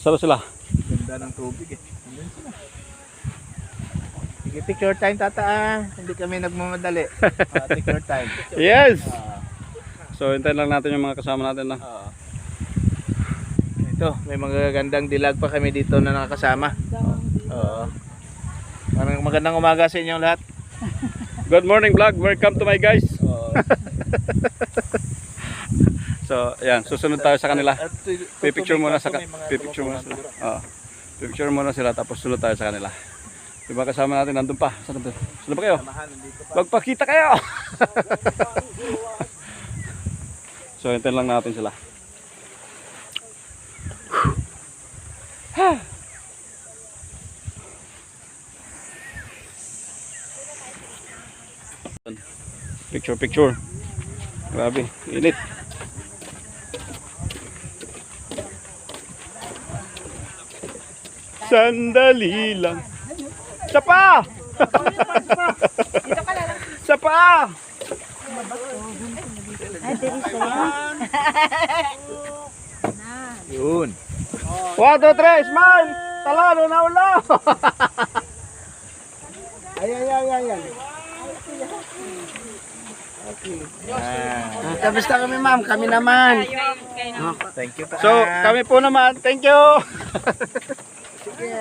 Saan sila? Ganda ng tubig eh. Nandun sila. Sige, picture time tata. Hindi kami nagmamadali. Picture time. Yes! So, hintayin lang natin yung mga kasama natin na. Ito, may mga gandang dilag pa kami dito na nakakasama. Oo. Magandang umaga sa inyong lahat. Good morning vlog, welcome to my guys. So, ayan, susunod tayo sa kanila. Pipicture muna sa pipicture muna sila. Oo. Pipicture muna sila tapos sunod tayo sa kanila. Diba kasama natin nandun pa? Saan nandun? Saan ba kayo? Magpakita kayo! So, hintayin lang natin sila. Picture, picture. Grabe, init. Sandali lang. Sapa! Sapa! Yun. 1, 2, 3, smile! Talano na ulo! Ay. Okay. Kamusta kami ma'am? Kami naman. Thank you pa. So, kami po naman, thank you! Sige.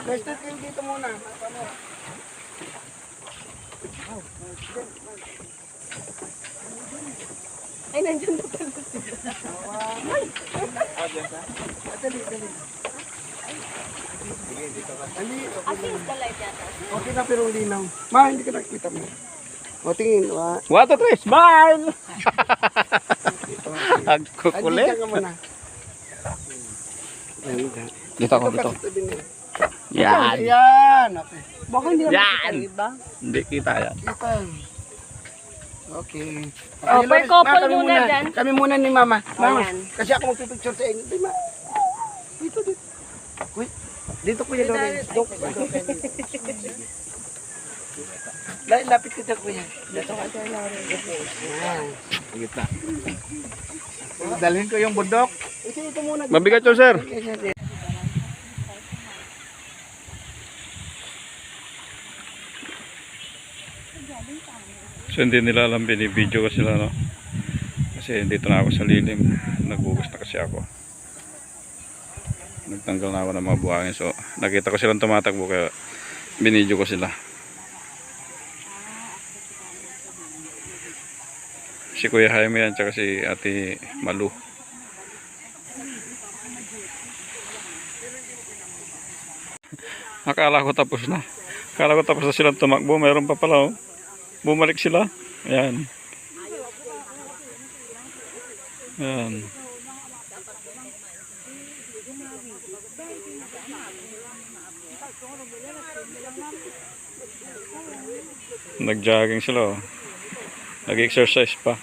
Basta kayo dito muna. Ay, nandiyan na pala sila. Dali. Asin is the light yata. Okay na pero linaw. Ma, hindi ka nakita mo. O tingin. 1, 2, 3, smile! Agkukulit. Andito ka muna. Dito ako, dito. Yan. Yan! Yan. Okay. Baka hindi naman Yan! kita, diba? Hindi kita yan. Kita. Okay. Oh, per Loris, couple kami muna dyan. Kami muna ni mama. Mama, Ayan. kasi ako magpipicture sa inyo. Di ma? Dito. Uy, dito kuya Loris. Lapit kita kuya. Dito ka tayo Loris. Gitna. Dalhin ko yung bundok. Ito muna. Mabigat yun, sir. So, hindi nila alam binibideo ko sila, no? Kasi dito na ako sa lilim. Nagugas na kasi ako. Nagtanggal na ako ng mga buhangin. So, nakita ko silang tumatakbo kaya binideo ko sila. Si Kuya Jaime yan, tsaka si Ate Malu. Akala ko tapos na. Akala ko tapos na silang tumakbo. Mayroon pa pala, oh. Bumalik sila. Ayan. Ayan. Nag-jogging sila, oh. Nag-exercise pa.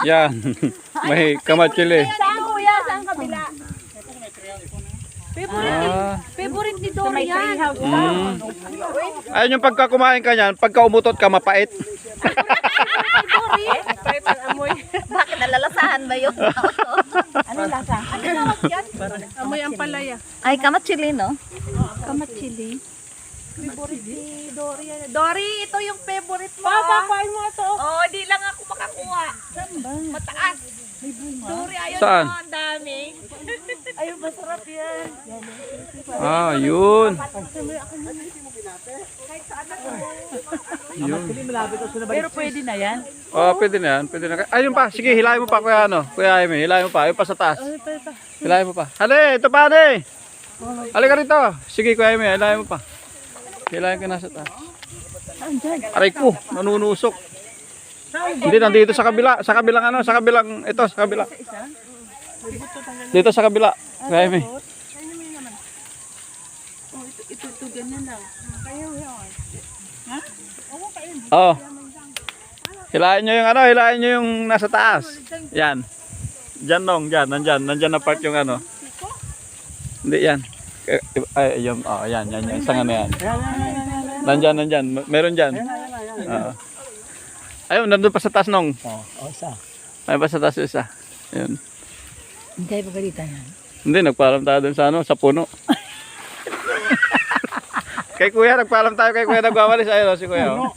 Yan. May kamatsili. Saan kuya? Saan kabila? Favorite ni Dory yan. Ayun yung pagka kumain ka niyan, pagka umutot ka, mapait. Dory? Bakit nalalasahan ba yun? Ano lasa? Ano tawag yan? Amoy ang palaya. Ay, kamatsili, no? Kamatsili. Favorite ni Dory yan. Dory, ito yung favorite mo. Kain mo ito. Oh, di lang ako makakuha. Mataas. Dory, ayun Saan? mo, ang dami. Ayun, masarap yan. Ah, yun. Yun. Pero pwede na yan. Oh, pwede na yan. Pwede na. Ayun pa. Sige, hilahin mo pa, Kuya, ano? Kuya Jaime, hilahin mo pa. Ayun pa sa taas. Hilahin mo pa. Hali, ito pa, hali. Halika rito. Sige, Kuya Jaime, hilahin mo pa. Hilahin ka na sa taas. Aray ko, nanunusok. Hindi, nandito sa kabila. Sa kabilang ano, sa kabilang, ito, sa kabila. Dito sa kabila. Kuya Jaime. Ito, ganyan lang. Oh. Hilahin nyo yung ano, hilahin nyo yung nasa taas. Yan. Diyan nong, diyan, nandyan na part yung ano. Hindi yan. Ay, yung, oh, yan, isang ano yan. Nandyan. Meron dyan. Ayun, nandun pa sa taas nong. Isa. Ay, pa sa taas isa. Ayun. Hindi pa galita yan. Hindi, nagpaalam tayo dun sa ano, sa puno. Kay kuya, nagpaalam tayo kay kuya nagwawalis. Ayun, si kuya. Oh.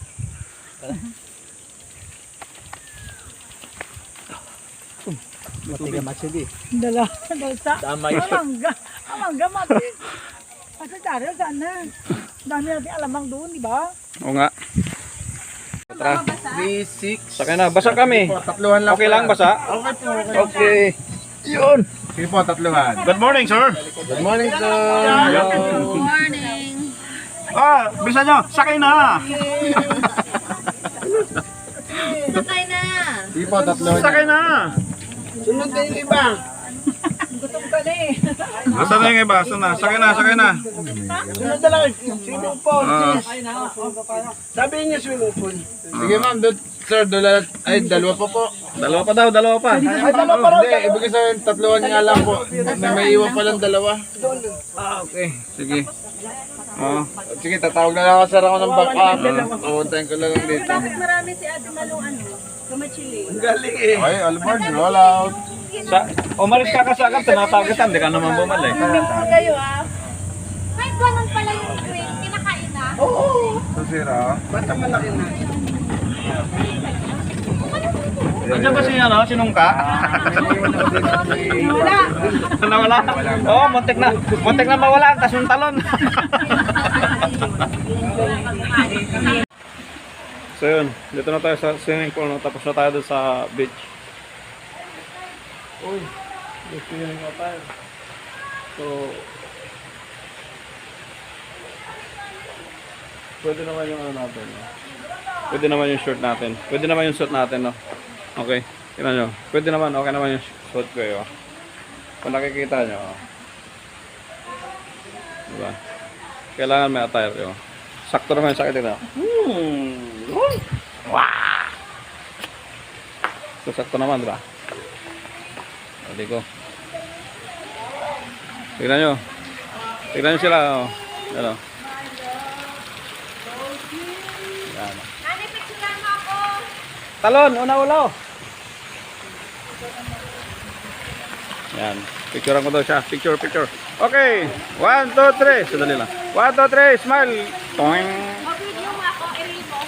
Matiga masidi. Tama yun. Amangga mati. Kasi dari sana. Dami natin alamang doon, di ba? Oo nga. Tara. 3, 6. Sakay na. Basa kami. Tatluhan lang. Okay lang, basa? Okay po. Okay. Yun. Sige po, tatluhan. Good morning, sir. Good morning, sir. Good morning. Ah, bisa nyo. Sakay na. Sakay na. Sige po, tatluhan. Sakay na. Sunod na yung iba. Basta na yung iba. Saan na? Sakay na, sakay na. Sunod na lang. Swimming pool. Sabi niya swimming pool. Sige ma'am, sir, dalawa pa po. Dalawa pa daw, dalawa pa. Ay, dalawa pa raw. Hindi, ibig sabihin, tatluhan nga lang po. May iwan pa lang dalawa. Ah, okay. Sige. Sige, tatawag na lang ako, sir, ako ng backup. Uuntayin ko lang dito. Marami si Ate Malong kamachili. Ang galing eh. Ay, Albert, roll out. Umalis ka kasi agad, tinatagitan. Di ka naman bumalik. Kayo Kahit ganun pala yung green, kinakain na. Oo. So, sir, ah. Basta malaki na. Andiyan ba si ano, sinungka? Wala. Nawala. Oo, muntik na mawala, tas yung talon. So yun, dito na tayo sa swimming pool, no? Tapos na tayo doon sa beach. Uy, swimming na tayo. So, pwede naman yung ano natin, no? Pwede naman yung short natin. Pwede naman yung suit natin, no? Okay, tingnan nyo. Pwede naman, okay naman yung suit ko, yun. Kung nakikita nyo, diba? Kailangan may attire, yun. Sakto naman yung sakit ito. Wow! So, sakto naman, diba? Hindi ko. Tignan nyo. Tignan nyo sila, oh. Ano? Yan. Nani, picturean mo ako. Talon, una-ulo. Yan. Picturean ko daw siya. Picture. Okay. 1, 2, 3. Sadali lang. 1, 2, 3. Smile. Toing. Mag-video mo ako, i-reel mo.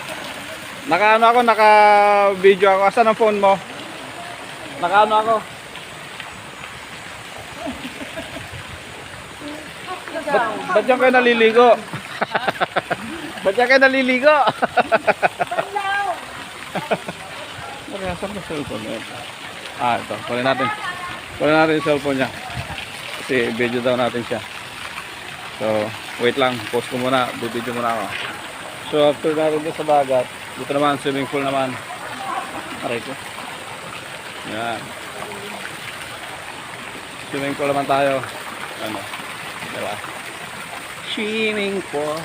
Naka-ano ako, naka-video ako. Asan ang phone mo? Naka-ano ako. Ba't yan kayo naliligo? Ba't yan kayo naliligo? Saan ba cellphone na yun? Ah, ito. Kunin natin. Kunin natin yung cellphone niya. Kasi video daw natin siya. So, wait lang. Post ko muna. Bibidyo muna ako. So, after natin dito sa dagat, dito naman, swimming pool naman. Aray ko. Yan. Swimming pool naman tayo. Ano? Diba? Swimming pool.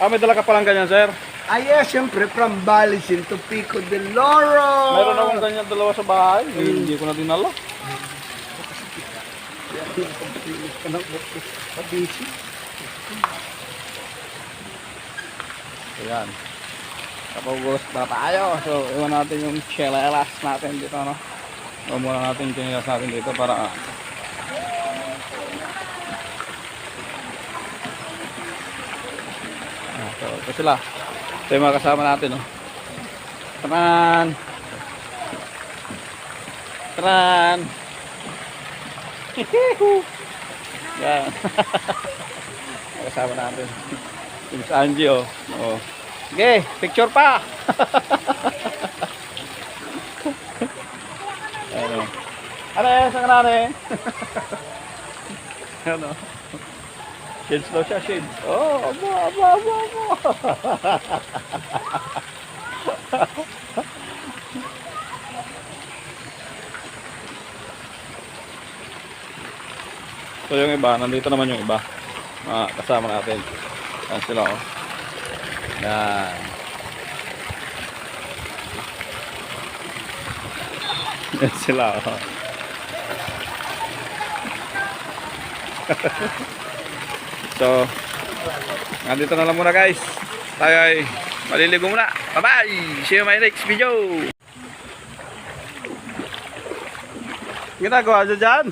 Ah, may dala ka palang ganyan, sir? Ay, yes, siyempre, from Balis into Pico del Loro. Meron akong ganyan dalawa sa bahay. Hindi ko na dinala. Ayan. Kapag-gusto na tayo. So, iwan natin yung chilelas natin dito, no? Iwan muna natin yung chilelas natin dito para... so, ito sila. Ito yung mga kasama natin, no? Taran! Taran! Yan. Kasama natin. Yung sa Angie, oh. Oh. Sige, picture pa! Ano? Ano yan? Saan ka natin? Ano? Shades daw siya, shades. Oh, aba. So yung iba, nandito naman yung iba. Kasama natin. Yan sila, oh. Yan. Yan sila, oh. So, nandito na lang muna, guys. Tayo ay maliligo muna. Bye-bye! See you in my next video! Ginagawa nyo dyan?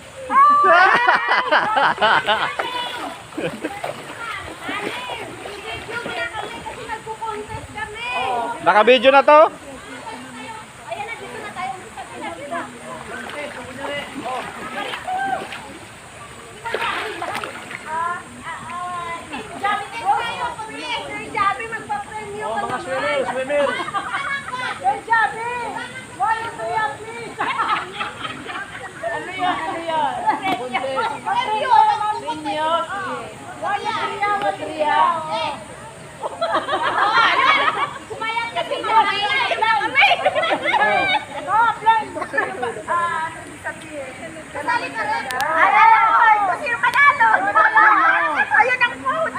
Naka-video na to? Mga swimmer. Kasali ka rin. Alala ko, ito siya panalo. Ayun ang food.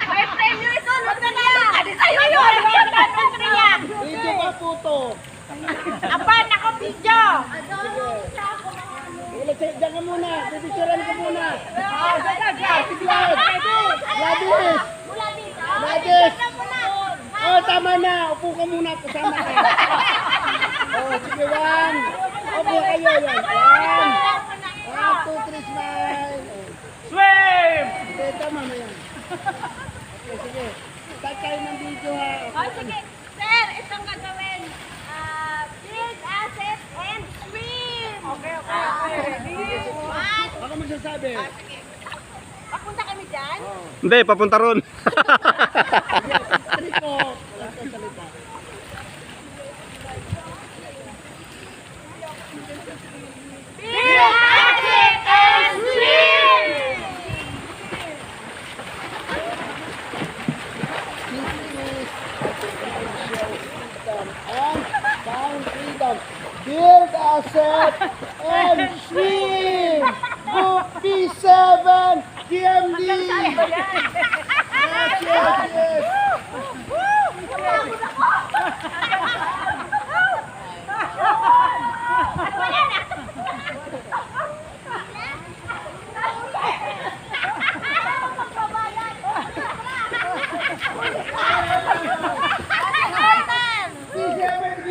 May premyo ito. Huwag na na. Adi sa'yo yun. Video ka puto. Apan, ako video. Diyan ka muna. Bibisuran ka muna. Gladys. Oh, tama na. Upo ka muna. Kasama ka. Oh, sige, yan. Upo kayo, yan. Yan. 1, 2, 3, smile. Swim! Okay, tama na yan. Okay, sige. Start tayo ng video, ha. Oh, sige. Sir, itong gagawin. Build asset and swim. Okay. Ako magsasabi. Papunta kami dyan. Hindi, papunta ron. Triko. Wala kang salita. Build asset and swim. And found freedom. Build asset and swim. Book P7 GMD. Yes.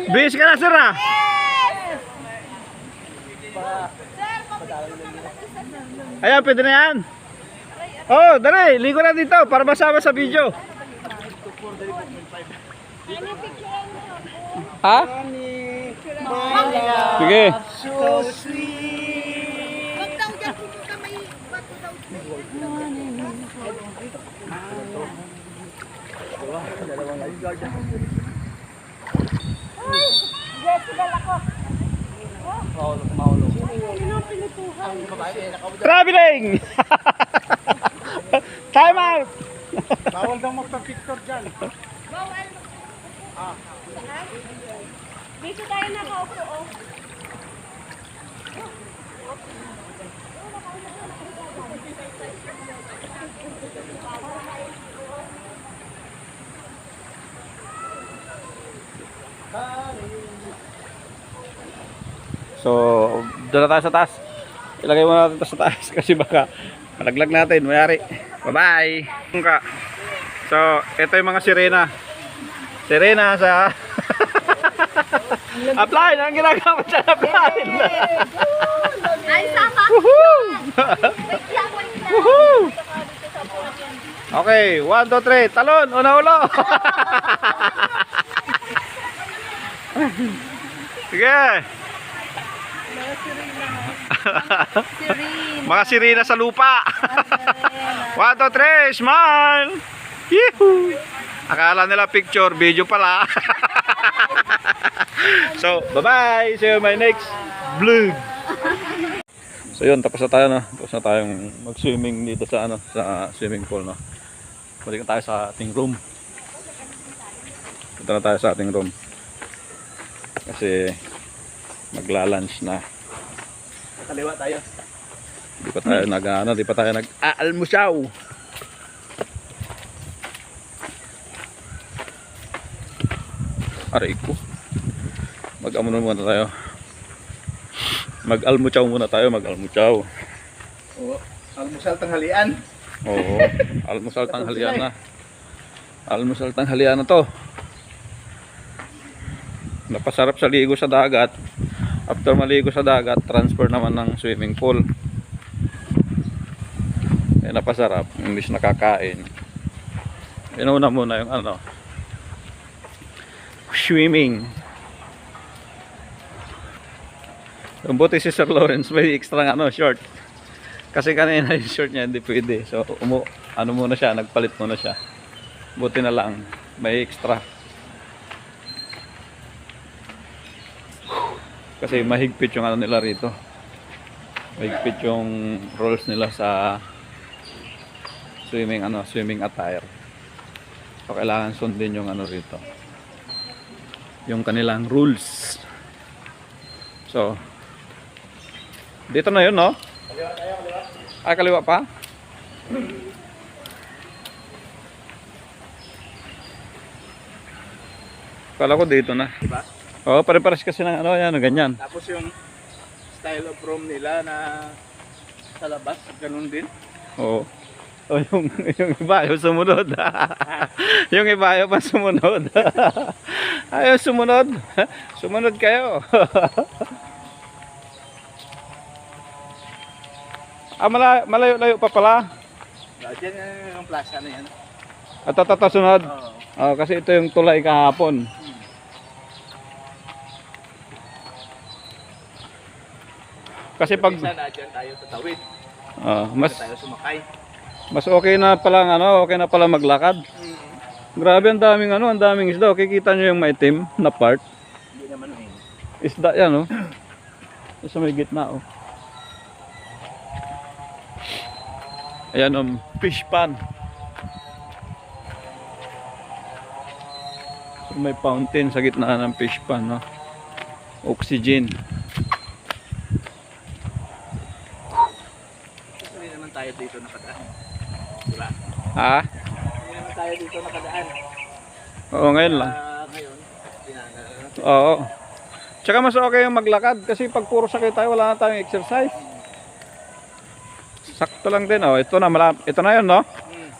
Bis ka na, sir, ah. Ayan, pwede na yan. Oh, dali, ligo na dito para masama sa video. Ha? Sige. So sweet. Wag daw dyan pupunta may bato daw. Traveling! Time out! Bawal daw magpa-picture dyan. Dito tayo nakaupo, oh. So, doon na tayo sa taas. Ilagay mo natin ito sa taas kasi baka malaglag natin. Mayari. Bye-bye! So, ito yung mga sirena. Sirena sa... apply! Ang ginagawa dyan, apply! Ay, sama! Woohoo! Wait lang. Woohoo! Okay, 1, 2, 3. Talon! Una-ulo! Sige! Mga sirena sa lupa! 1, 2, 3. Smile! Yehoo! Akala nila picture, video pala. So, bye-bye! See you in my next vlog! So yun, tapos na tayo, no? Tapos na tayong mag-swimming dito sa sa swimming pool, no? Balik na tayo sa ating room. Punta na tayo sa ating room. Kasi magla-lunch na. Kaliwa tayo. Di pa tayo di pa tayo nag-aalmusaw. Aray ko. Muna tayo. Mag-almuchaw muna tayo, mag-almuchaw. Oo. Almusal tanghalian. Oo, almusal tanghalian na. Almusal tanghalian na to. Napasarap sa ligo sa dagat. After maligo sa dagat, transfer naman ng swimming pool. Eh, napasarap, imbis nakakain. Inuna muna yung ano, swimming. Yung buti si Sir Lawrence may extra ano, short. Kasi kanina yung short niya hindi pwede. So ano muna siya, nagpalit muna siya. Buti na lang may extra. Kasi mahigpit yung ano nila rito. Mahigpit yung rules nila sa swimming attire. So kailangan sundin yung ano rito. Yung kanilang rules. So dito na yun, no? Kaliwa tayo, kaliwa. Ay, kaliwa pa? Kala ko dito na. Diba? Oo, pare-pares kasi ng ano, yan, ganyan. Tapos yung style of room nila na sa labas, ganun din. Oo. O yung iba, yung sumunod. Yung iba, yung pa sumunod. Ayaw sumunod. Sumunod kayo. Malayo-layo pa pala. Diyan yung plaza na yan. At sunod. Oo. Oh, kasi ito yung tulay kahapon. Kasi pag Isa na dyan tayo tatawid. mas Tayo sumakay. mas okay na pala okay na pala maglakad. Grabe ang daming ang daming isda. Kikita niyo yung maitim na part. Hindi naman Isda yan, oh. Sa may gitna, oh. Ayan, fish pan. So, may fountain sa gitna ng fish pan, no? Oxygen. Hindi naman tayo dito nakadaan. Diba? Ha? Hindi naman tayo dito nakadaan. Oo, ngayon lang. Ngayon, tinanong. Oo. Tsaka mas okay yung maglakad kasi pag puro sakit tayo, wala na tayong exercise. Sakto lang din, oh. Ito na, ito na yun, no?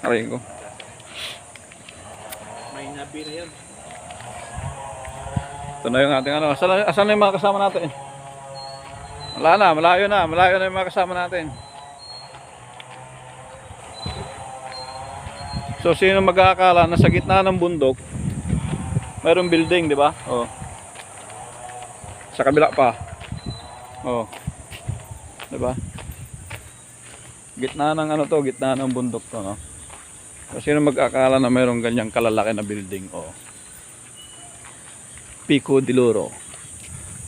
Aray ko. May nabi na yun. Ito na yung ating ano. Asan na yung mga kasama natin? Wala na, malayo na yung mga kasama natin. So, sino mag-aakala na sa gitna ng bundok, mayroong building, di ba? Oh. Sa kabila pa. Oh. Di ba? Gitna ng gitna ng bundok to, no? So, sino mag-aakala na mayroong ganyang kalalaki na building, oh. Pico de Loro.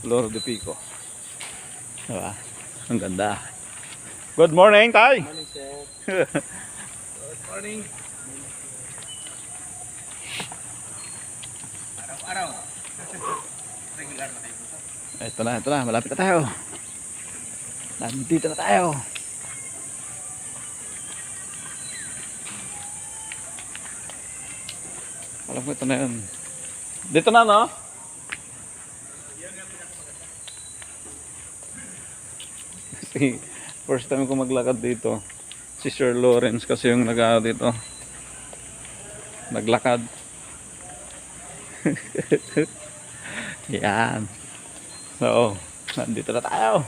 Loro de Pico. Diba? Ang ganda. Good morning, Tay! Morning, sir. Good morning. Araw-araw. Regular na tayo dito. Ito na. Malapit na tayo. Nandito na tayo. Alam ko ito na yun. Dito na, no? Kasi first time ko maglakad dito. Si Sir Lawrence kasi yung dito. Naglakad. Yan. So, nandito na tayo.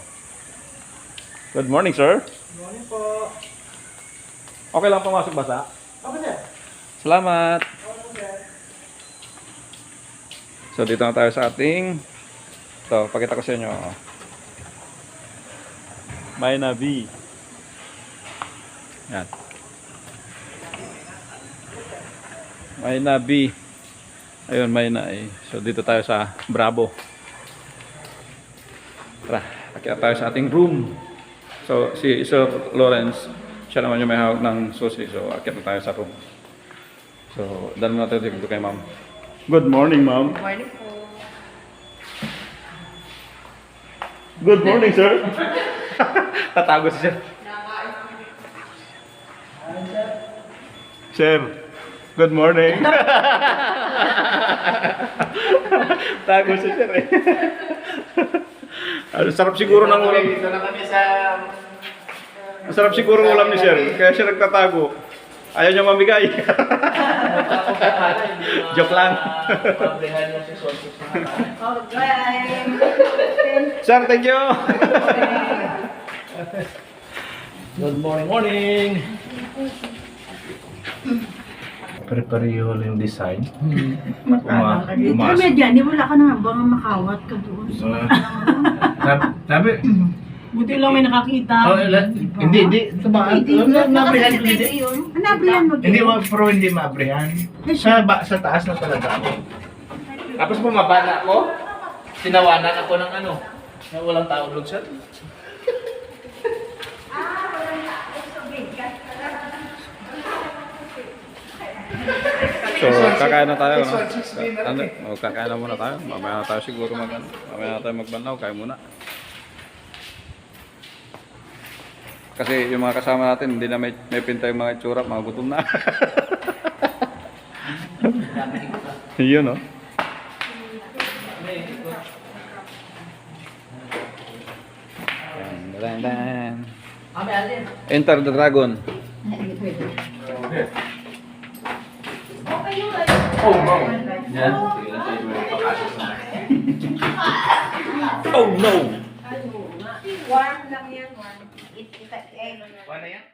Good morning, sir. Good morning po. Okay lang pumasok basa? Ako sir. Salamat. Ako sir. So, dito na tayo sa ating ito, pakita ko sa inyo. May nabi. Yan. May nabi. Ayun, may na eh. So, dito tayo sa Bravo. Tara, akit tayo sa ating room. So, si Sir Lawrence, siya naman yung may hawak ng susi. So, akit tayo sa room. So, dala natin dito kay ma'am. Good morning, ma'am. Morning po. Good morning, sir. Tatago si sir. Sir, good morning. Tago si sir eh. Ano, sarap siguro ng ulam. Dito na kami sa... Masarap siguro ng ulam ni sir. Kaya siya nagtatago. Ayaw niya mamigay. Joke lang. Pabrihan niya si Sosis. Sir, thank you. Good morning. Pare-pareho lang yung design. Kami dyan, wala ka na bang makawat ka doon. Sabi, Buti lang may nakakita. hindi. Mabrihan ko hindi. Nabrihan mo Hindi, pero hindi mabrihan. Sa taas na talaga ako. Tapos bumaba na ako. Tinawanan ako ng ano. Na walang tao doon siya. So, kakain na tayo, no? Kakain na muna tayo. Mamaya na tayo siguro mamaya na tayo magbanlaw. Kain muna. Kasi yung mga kasama natin, hindi na may pinta yung mga itsura, mga gutom na. Yun, no? Enter the Dragon. Oh, no. Oh, no. Warm lang yan, warm. Ano yan?